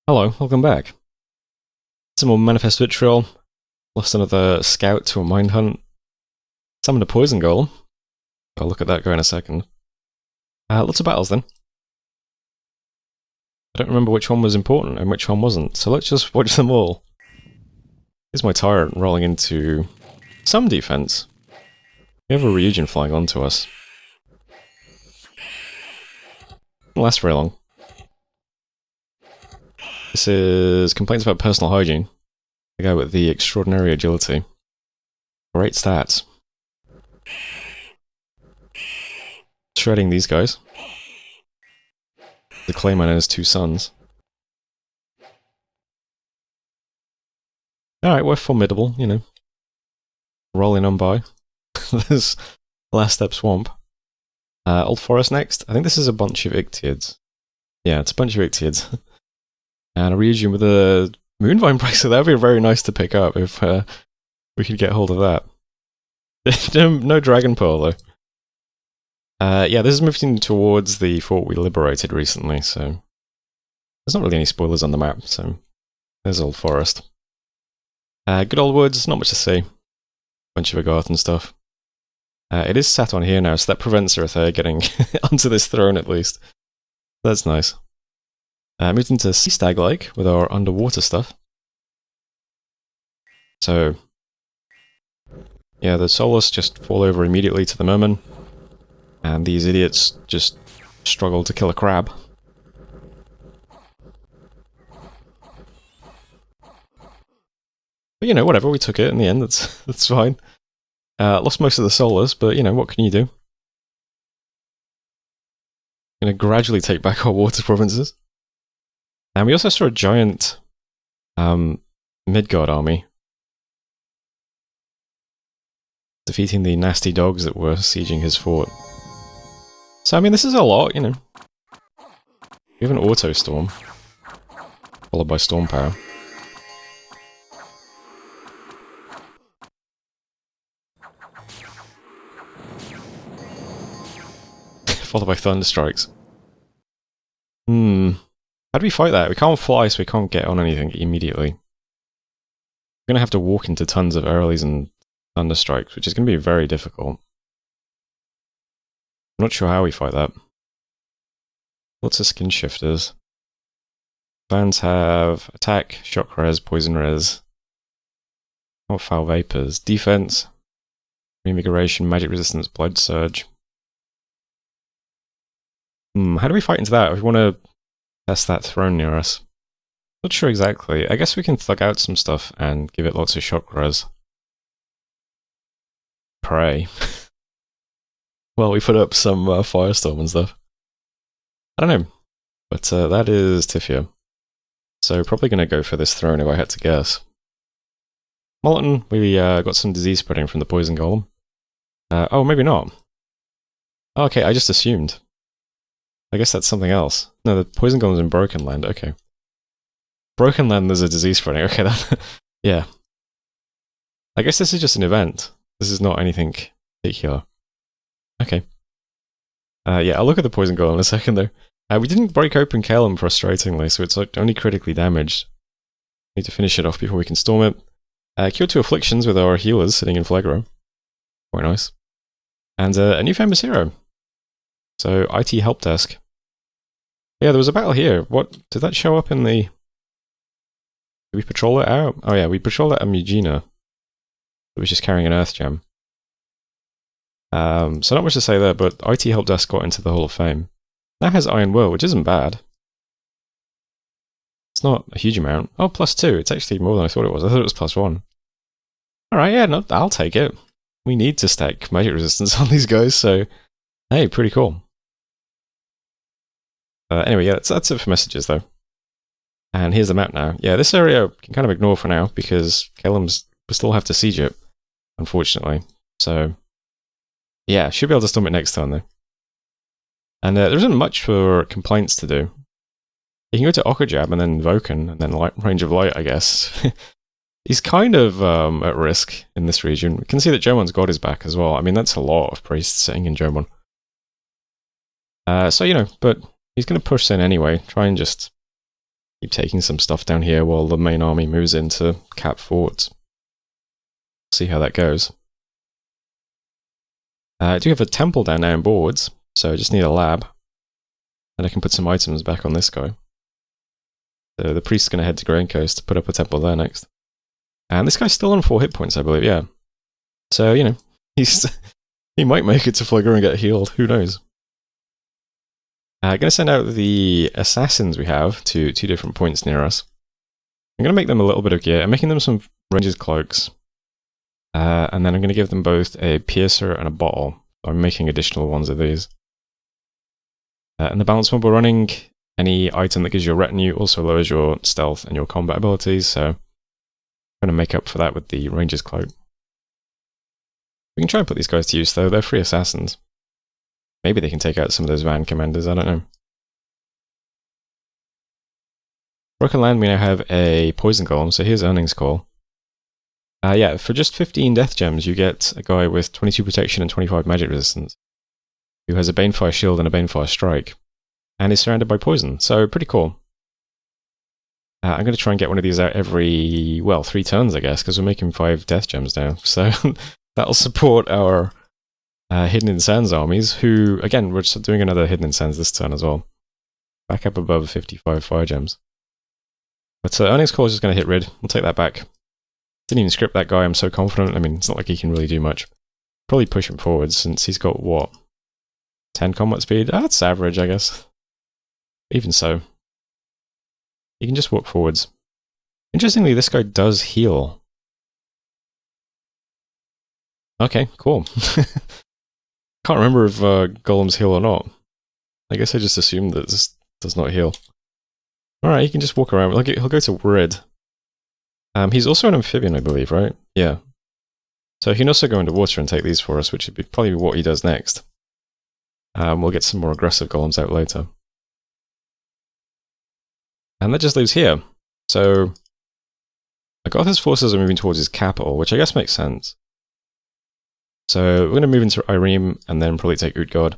Hello, welcome back. Some more Manifest Vitriol. Lost another scout to a mine hunt. Summoned a poison golem. I'll look at that guy in a second. Lots of battles then. I don't remember which one was important and which one wasn't, so let's just watch them all. Here's my tyrant rolling into some defense. We have a Ryujin flying onto us. Won't last very long. This is complaints about personal hygiene. The guy with the extraordinary agility. Great stats. Shredding these guys. The Clayman and his two sons. Alright, we're formidable, you know. Rolling on by. There's Last Step Swamp. Old Forest next. I think this is a bunch of Ictiids. Yeah, it's a bunch of Ictiids. And a Ryujin with a Moonvine Bracer. That would be very nice to pick up if we could get hold of that. No Dragon Pearl though. Yeah, this is moving towards the fort we liberated recently, so there's not really any spoilers on the map, so there's Old Forest. Good old woods, not much to see. Bunch of Agarth and stuff. It is sat on here now, so that prevents Eartha getting onto this throne at least. That's nice. Moved into Sea Stag Lake with our underwater stuff. So, yeah, the Solus just fall over immediately to the merman. And these idiots just struggle to kill a crab. But you know, whatever, we took it in the end, that's fine. Lost most of the Solus, but you know, what can you do? Gonna gradually take back our water provinces. And we also saw a giant Midgard army defeating the nasty dogs that were sieging his fort. So, I mean, this is a lot, you know. We have an auto storm, followed by storm power. Followed by thunder strikes. How do we fight that? We can't fly, so we can't get on anything immediately. We're gonna have to walk into tons of earlies and thunder strikes, which is gonna be very difficult. I'm not sure how we fight that. Lots of skin shifters. Clans have attack, shock res, poison res. Not foul vapors. Defense, reinvigoration, magic resistance, blood surge. How do we fight into that? If we want to test that throne near us. Not sure exactly. I guess we can thug out some stuff and give it lots of shock res. Pray. Well, we put up some firestorm and stuff. I don't know. But that is Tifia. So probably going to go for this throne if I had to guess. Molten, we got some disease spreading from the poison golem. Oh, maybe not. Oh, okay, I just assumed. I guess that's something else. No, the poison golem's in Broken Land, okay. Broken Land, there's a disease spreading, okay, that, yeah. I guess this is just an event. This is not anything particular. Okay. Yeah, I'll look at the poison golem in a second though. We didn't break open Kalem, frustratingly, so it's like only critically damaged. Need to finish it off before we can storm it. Cure 2 afflictions with our healers sitting in Phlegra. Quite nice. And a new famous hero. So, IT help desk. Yeah, there was a battle here. What did that show up in the... Did we patrol it out? Oh yeah, we patrolled it at Mugina. It was just carrying an earth gem. So not much to say there, but IT help desk got into the Hall of Fame. Now has Iron Will, which isn't bad. It's not a huge amount. Oh, +2. It's actually more than I thought it was. I thought it was +1. Alright, yeah, no, I'll take it. We need to stack magic resistance on these guys, so... Hey, pretty cool. Anyway, yeah, that's it for messages, though. And here's the map now. Yeah, this area we can kind of ignore for now, because Kalem's we still have to siege it, unfortunately. So, yeah, should be able to storm it next turn, though. And there isn't much for complaints to do. You can go to Okajab and then Voken, and then Range of Light, I guess. He's kind of at risk in this region. We can see that Jomon's God is back as well. I mean, that's a lot of priests sitting in Jomon. So, you know, but he's going to push in anyway. Try and just keep taking some stuff down here while the main army moves in to cap forts. See how that goes. I do have a temple down now in boards, so I just need a lab. And I can put some items back on this guy. So the priest's going to head to Grain Coast to put up a temple there next. And this guy's still on 4 hit points, I believe, yeah. So, you know, he might make it to Phlegra and get healed, who knows. I'm going to send out the assassins we have to 2 different points near us. I'm going to make them a little bit of gear. I'm making them some ranger's cloaks. And then I'm going to give them both a piercer and a bottle. I'm making additional ones of these. And the balance mob we're running, any item that gives you a retinue also lowers your stealth and your combat abilities, so I'm going to make up for that with the ranger's cloak. We can try and put these guys to use though, they're free assassins. Maybe they can take out some of those van commanders, I don't know. Broken Land, we now have a poison golem, so here's Earnings Call. Yeah, for just 15 death gems, you get a guy with 22 protection and 25 magic resistance, who has a Banefire shield and a Banefire strike, and is surrounded by poison, so pretty cool. I'm going to try and get one of these out every, well, 3 turns, I guess, because we're making 5 death gems now, so that'll support our Hidden in Sands armies, who, again, we're just doing another Hidden in Sands this turn as well. Back up above 55 fire gems. But Earnings Call is just going to hit rid, we'll take that back. Didn't even script that guy, I'm so confident, I mean, it's not like he can really do much. Probably push him forwards, since he's got, what, 10 combat speed? That's average, I guess. Even so. He can just walk forwards. Interestingly, this guy does heal. Okay, cool. Can't remember if golems heal or not. I guess I just assumed that this does not heal. Alright, he can just walk around. He'll go to Rid. He's also an amphibian, I believe, right? Yeah. So he can also go into water and take these for us, which would be probably what he does next. We'll get some more aggressive golems out later. And that just leaves here. So Agotha's forces are moving towards his capital, which I guess makes sense. So we're going to move into Irem and then probably take Utgard.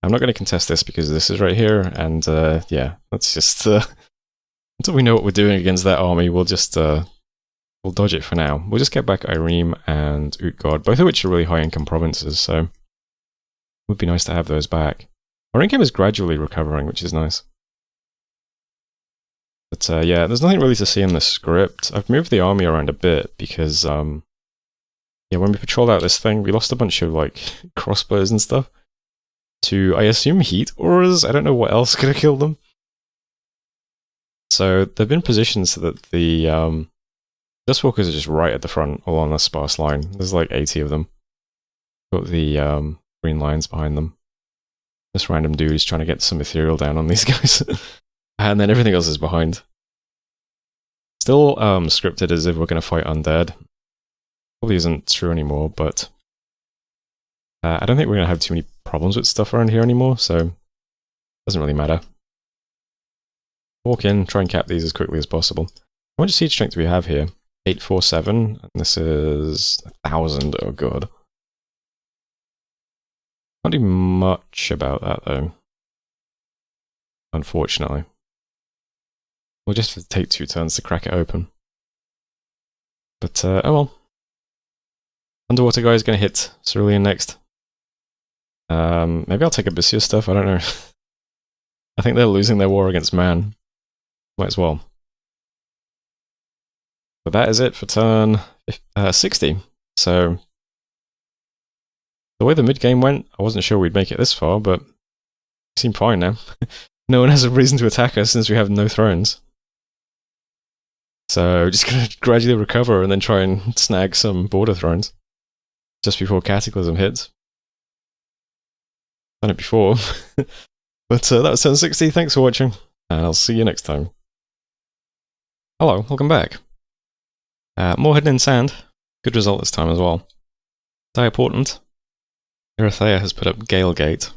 I'm not going to contest this because this is right here, and yeah, let's just until we know what we're doing against that army, we'll just we'll dodge it for now. We'll just get back Irem and Utgard, both of which are really high income provinces, so it would be nice to have those back. Our income is gradually recovering, which is nice. But yeah, there's nothing really to see in the script. I've moved the army around a bit because yeah, when we patrolled out this thing, we lost a bunch of like crossbows and stuff to, I assume, heat auras. I don't know what else could have killed them. So they've been positioned so that the Dustwalkers are just right at the front along a sparse line. There's like 80 of them. Got the green lines behind them. This random dude is trying to get some ethereal down on these guys. And then everything else is behind. Still scripted as if we're going to fight undead. Probably isn't true anymore, but I don't think we're going to have too many problems with stuff around here anymore, so it doesn't really matter. Walk in, try and cap these as quickly as possible. How much siege strength do we have here? 847, and this is 1,000, oh god. Can't do much about that though. Unfortunately. We'll just have to take 2 turns to crack it open. But, oh well. Underwater guy is going to hit Cerulean next. Maybe I'll take Abyssia's stuff, I don't know. I think they're losing their war against man. Might as well. But that is it for turn 60. So, the way the mid-game went, I wasn't sure we'd make it this far, but we seem fine now. No one has a reason to attack us since we have no thrones. So, just gonna gradually recover and then try and snag some border thrones. Just before Cataclysm hits. Done it before. But that was turn 60, thanks for watching, and I'll see you next time. Hello, welcome back. More Hidden in Sand. Good result this time as well. Diaportant. Erythea has put up Galegate,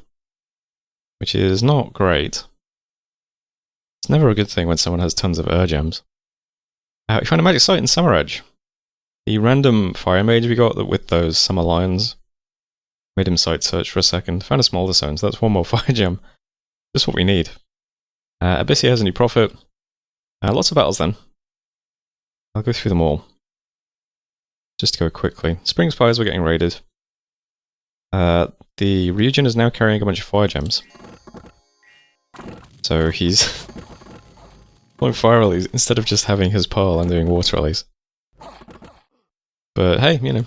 which is not great. It's never a good thing when someone has tons of gems. We found a magic site in Samaraj. The random fire mage we got with those summer lions made him site search for a second. Found a smolder zone, so that's 1 more fire gem. Just what we need. Abyssia has a new prophet. Lots of battles then. I'll go through them all. Just to go quickly. Spring Spires were getting raided. The Ryujin is now carrying a bunch of fire gems. So he's pulling fire rallies instead of just having his pearl and doing water rallies. But hey, you know,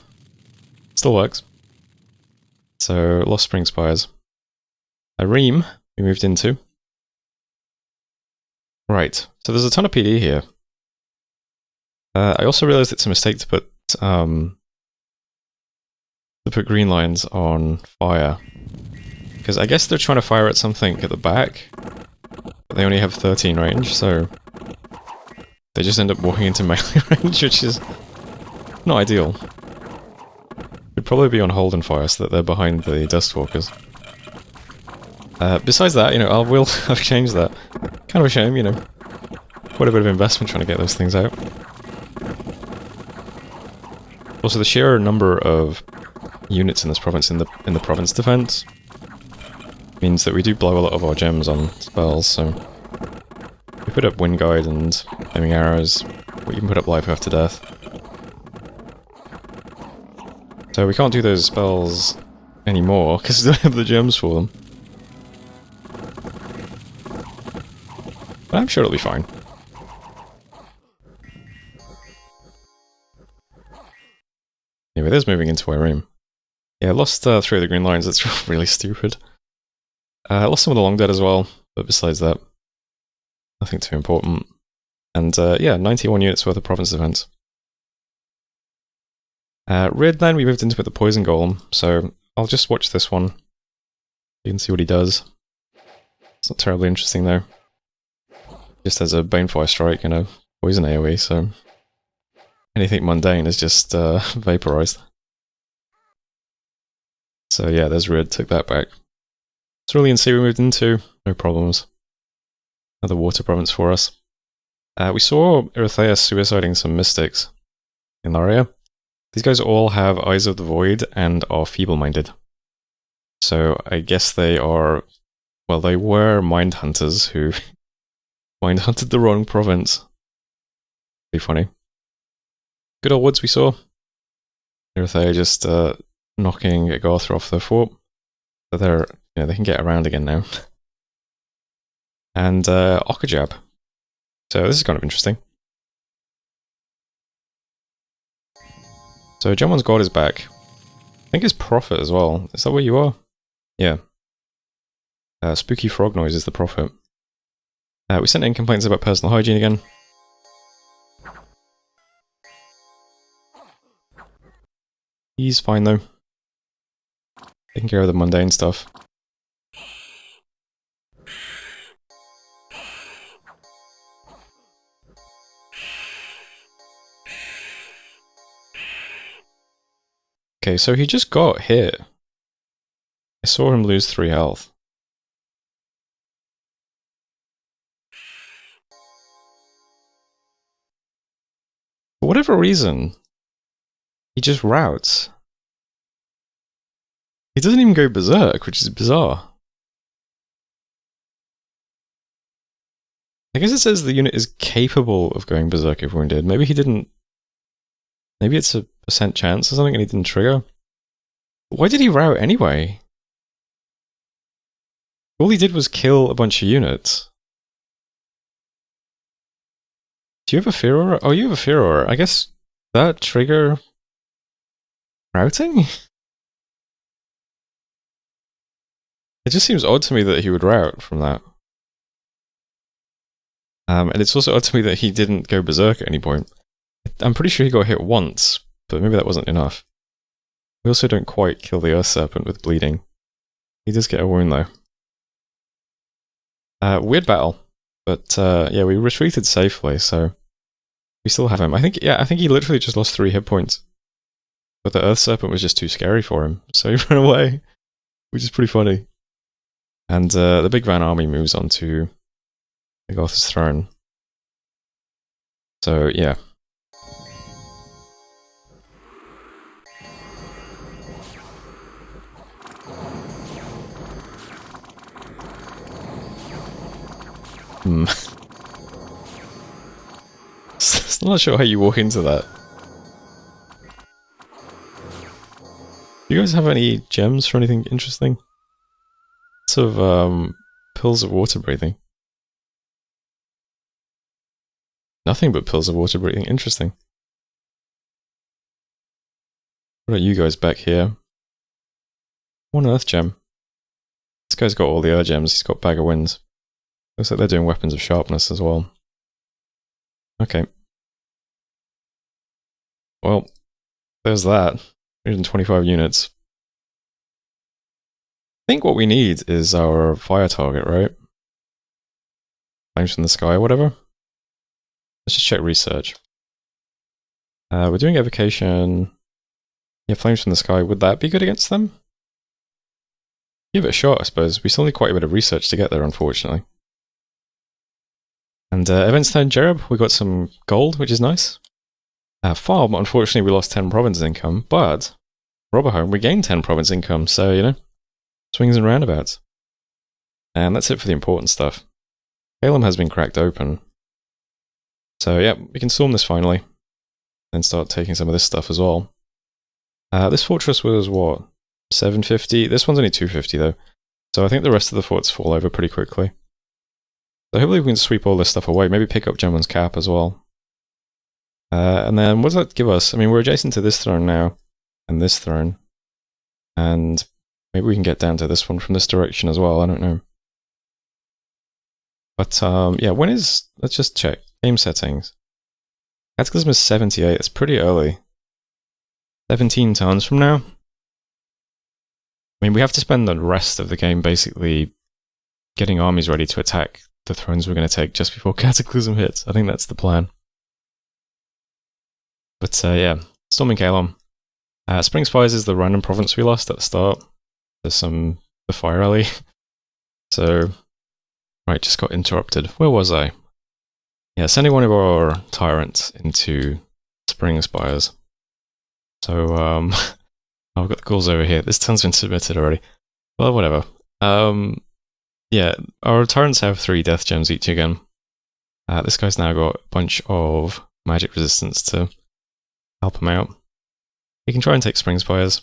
still works. So, Lost Spring Spires. A Ream we moved into. Right, so there's a ton of PD here. I also realized it's a mistake to put green lines on fire. Because I guess they're trying to fire at something at the back, but they only have 13 range, so they just end up walking into melee range, which is not ideal. Should probably be on hold and fire so that they're behind the Dustwalkers. Besides that, you know, I've changed that. Kind of a shame, you know. Quite a bit of investment trying to get those things out. Also, the sheer number of units in this province in the province defense means that we do blow a lot of our gems on spells, so we put up Wind Guide and Flaming Arrows. We even put up Life After Death. So we can't do those spells anymore because we don't have the gems for them. But I'm sure it'll be fine. Anyway, there's moving into Irene. Yeah, I lost 3 of the green lines, that's really stupid. I lost some of the long dead as well, but besides that, nothing too important. And yeah, 91 units worth of province defense. Red then we moved into with the Poison Golem, so I'll just watch this one. You can see what he does. It's not terribly interesting though. Just has a Banefire Strike and a Poison AoE, so anything mundane is just vaporized. So yeah, there's Red, took that back. Illwinter Unsea we moved into, no problems. Another water province for us. We saw Erythea suiciding some mystics in Laria. These guys all have Eyes of the Void and are feeble-minded. So I guess they are, well, they were mind hunters who mind hunted the wrong province. Pretty funny. Good old woods we saw. Erythea just knocking Agartha off their fort. So they're, you know, they can get around again now. And Okajab. So this is kind of interesting. So Jomon's God is back. I think his Prophet as well. Is that where you are? Yeah. Spooky Frog Noise is the Prophet. We sent in complaints about personal hygiene again. He's fine though. Taking care of the mundane stuff. Okay, so he just got hit. I saw him lose 3 health. For whatever reason, he just routes. He doesn't even go berserk, which is bizarre. I guess it says the unit is capable of going berserk if wounded. Maybe he didn't... Maybe it's a % chance or something and he didn't trigger. Why did he rout anyway? All he did was kill a bunch of units. Do you have a Fear Aura? Oh, you have a Fear Aura. I guess that trigger... routing? It just seems odd to me that he would rout from that. And it's also odd to me that he didn't go berserk at any point. I'm pretty sure he got hit once, but maybe that wasn't enough. We also don't quite kill the Earth Serpent with bleeding. He does get a wound though. Weird battle, but yeah, we retreated safely, so we still have him. I think he literally just lost 3 hit points. But the Earth Serpent was just too scary for him, so he ran away, which is pretty funny. And the Big Van army moves on to Agartha's throne. So yeah. I'm not sure how you walk into that. Do you guys have any gems for anything interesting? Lots of pills of water breathing. Nothing but pills of water breathing. Interesting. What about you guys back here? One earth gem. This guy's got all the earth gems. He's got bag of winds. Looks like they're doing weapons of sharpness as well. Okay. Well, there's that. 125 units. I think what we need is our fire target, right? Flames from the sky or whatever. Let's just check research. We're doing evocation. Yeah, flames from the sky. Would that be good against them? Give it a shot, I suppose. We still need quite a bit of research to get there, unfortunately. And events turn Jereb. We got some gold, which is nice. Farm, unfortunately, we lost 10 province income, but Robber Home, we gained 10 province income, so, you know, swings and roundabouts. And that's it for the important stuff. Calum has been cracked open. So, yeah, we can storm this finally. And start taking some of this stuff as well. This fortress was, what, 750? This one's only 250, though. So I think the rest of the forts fall over pretty quickly. So hopefully we can sweep all this stuff away. Maybe pick up Gemman's Cap as well. And then what does that give us? I mean, we're adjacent to this throne now. And this throne. And maybe we can get down to this one from this direction as well. I don't know. But, yeah, when is... Let's just check. Game settings. Cataclysm is 78. It's pretty early. 17 turns from now. I mean, we have to spend the rest of the game basically getting armies ready to attack the thrones we're going to take just before Cataclysm hits. I think that's the plan. But yeah, storming Calum. Spring Spies is the random province we lost at the start. There's the fire alley. So, right, just got interrupted. Where was I? Yeah, sending one of our tyrants into Spring Spires. So, I've got the calls over here. This turn's been submitted already. Well, whatever. Yeah, our tyrants have 3 death gems each again. This guy's now got a bunch of magic resistance to help him out. He can try and take Spring Spires.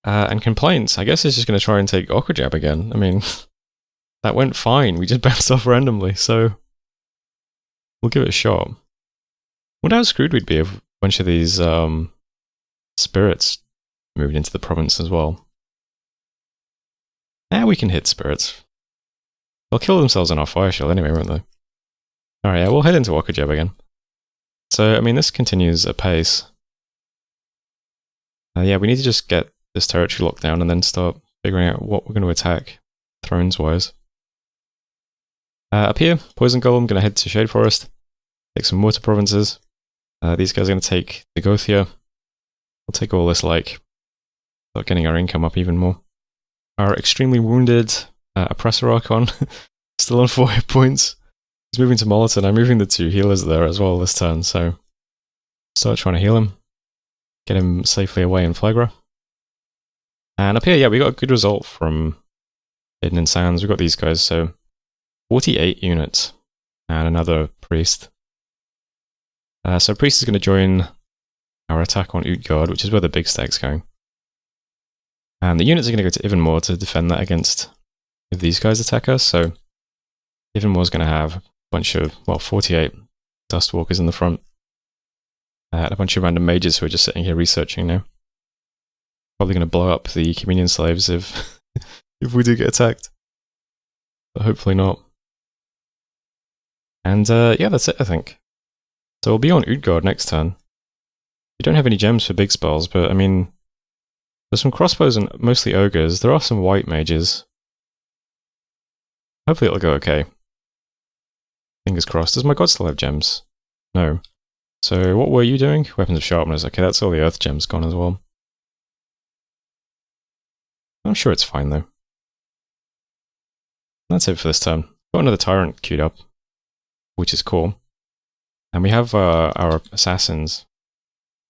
And Complaints, I guess he's just going to try and take Okajab again. I mean, that went fine. We just bounced off randomly, so we'll give it a shot. Wonder how screwed we'd be if a bunch of these spirits moved into the province as well. We can hit spirits. They'll kill themselves in our fire shield anyway, won't they? Alright, yeah, we'll head into Okajab again. So, I mean, this continues apace. Yeah, we need to just get this territory locked down and then start figuring out what we're going to attack, thrones-wise. Up here, Poison Golem, going to head to Shade Forest, take some mortar provinces. These guys are going to take the Gothia. We'll take all this, like, start getting our income up even more. Our extremely wounded Oppressor Archon, still on 4 hit points. He's moving to Moliton. I'm moving the 2 healers there as well this turn, so start trying to heal him. Get him safely away in Phlegra. And up here, yeah, we got a good result from Hidden in Sands. We got these guys, so 48 units. And another Priest. So Priest is going to join our attack on Utgard, which is where the big stack's going. And the units are going to go to Ivanmore to defend that against if these guys attack us. So Ivanmore's going to have a bunch of, well, 48 Dustwalkers in the front. And a bunch of random mages who are just sitting here researching now. Probably going to blow up the Communion Slaves if if we do get attacked. But hopefully not. And yeah, that's it, I think. So we'll be on Utgard next turn. We don't have any gems for big spells, but I mean, there's some crossbows and mostly ogres. There are some white mages. Hopefully it'll go okay. Fingers crossed. Does my god still have gems? No. So what were you doing? Weapons of Sharpness. Okay, that's all the earth gems gone as well. I'm sure it's fine though. That's it for this turn. Got another tyrant queued up, which is cool. And we have our assassins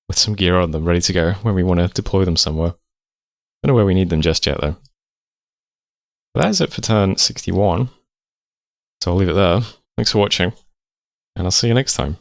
with some gear on them ready to go when we want to deploy them somewhere. Don't know where we need them just yet though. But that is it for turn 61. So I'll leave it there. Thanks for watching, and I'll see you next time.